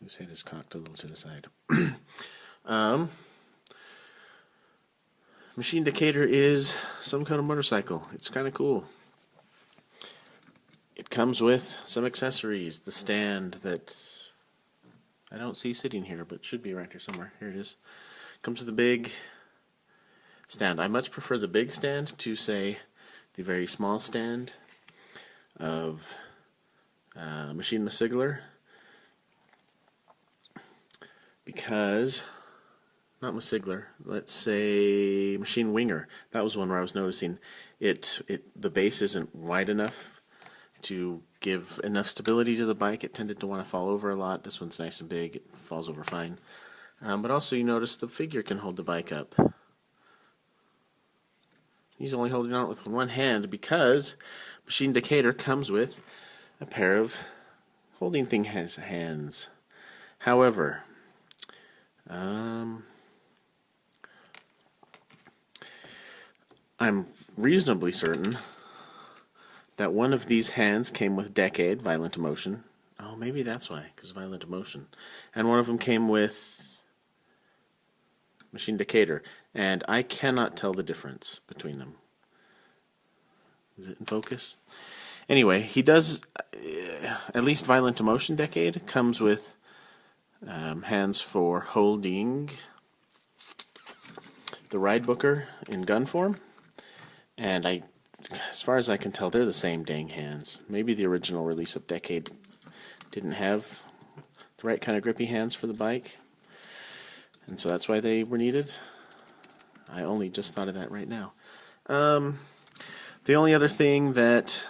whose head is cocked a little to the side. Machine Decatur is some kind of motorcycle. It's kind of cool. It comes with some accessories. The stand that I don't see sitting here, but should be around here somewhere. Here it is. Comes with a big stand. I much prefer the big stand to, say, the very small stand of Machine Sigler, because not Sigler, let's say Machine Winger. That was one where I was noticing the base isn't wide enough to give enough stability to the bike. It tended to want to fall over a lot. This one's nice and big. It falls over fine. But also you notice the figure can hold the bike up. He's only holding on with one hand because Machine Decatur comes with a pair of holding thing hands. However, I'm reasonably certain that one of these hands came with Decade, Violent Emotion. Oh, maybe that's why, because Violent Emotion. And one of them came with Machine Decatur. And I cannot tell the difference between them. Is it in focus? Anyway, he does, at least Violent Emotion Decade comes with hands for holding the ride booker in gun form. And as far as I can tell, they're the same dang hands. Maybe the original release of Decade didn't have the right kind of grippy hands for the bike, and so that's why they were needed. I only just thought of that right now. The only other thing that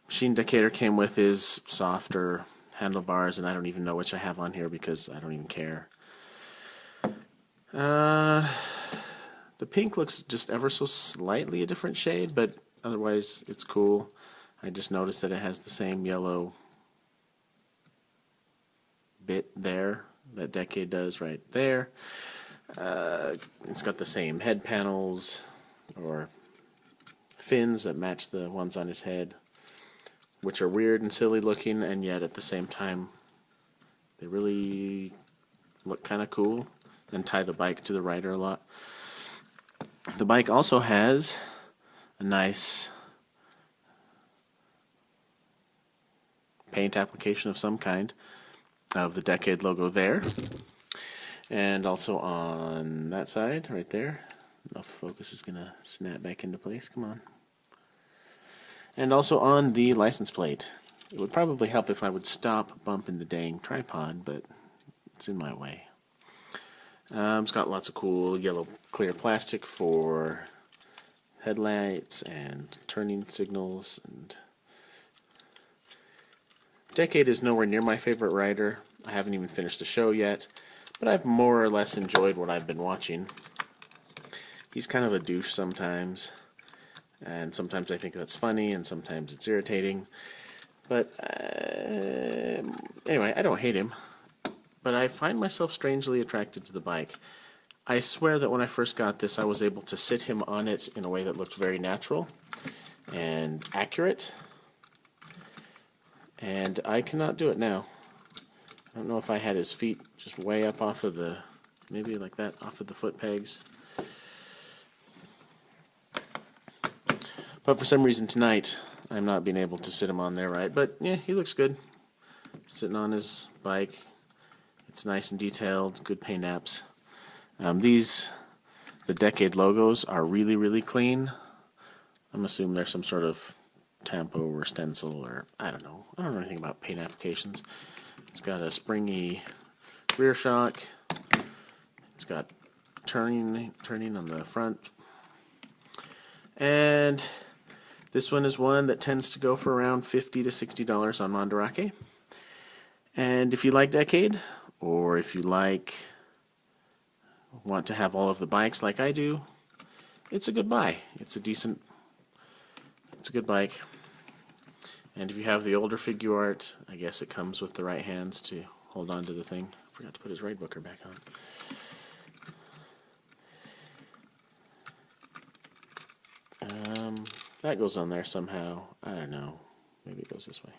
Machine Decatur came with is softer handlebars, and I don't even know which I have on here because I don't even care. The pink looks just ever so slightly a different shade, but otherwise it's cool. I just noticed that it has the same yellow bit there that Decade does right there. It's got the same head panels or fins that match the ones on his head, which are weird and silly looking, and yet at the same time they really look kind of cool and tie the bike to the rider a lot. The bike also has a nice paint application of some kind of the Decade logo there, and also on that side right there. I don't know if the focus is going to snap back into place. Come on. And also on the license plate. It would probably help if I would stop bumping the dang tripod, but it's in my way. It's got lots of cool yellow clear plastic for headlights and turning signals. And Decade is nowhere near my favorite rider. I haven't even finished the show yet, but I've more or less enjoyed what I've been watching. He's kind of a douche sometimes, and sometimes I think that's funny, and sometimes it's irritating. But anyway, I don't hate him. But I find myself strangely attracted to the bike. I swear that when I first got this, I was able to sit him on it in a way that looked very natural and accurate. And I cannot do it now. I don't know if I had his feet just way up off of the, maybe like that, off of the foot pegs. But for some reason tonight, I'm not being able to sit him on there right. But yeah, he looks good. Sitting on his bike. It's nice and detailed, good paint apps. The Decade logos are really, really clean. I'm assuming they're some sort of tampo or stencil, or I don't know. I don't know anything about paint applications. It's got a springy rear shock. It's got turning on the front. And this one is one that tends to go for around $50 to $60 on Mandarake. And if you like Decade, or if you want to have all of the bikes like I do, it's a good buy. It's a good bike. And if you have the older figure art, I guess it comes with the right hands to hold on to the thing. I forgot to put his ride booker back on. That goes on there somehow. I don't know. Maybe it goes this way.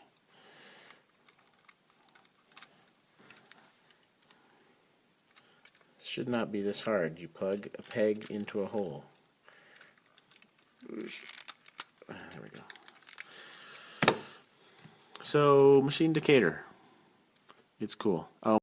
should not be this hard. You plug a peg into a hole. There we go. So, machine Decatur. It's cool. Oh.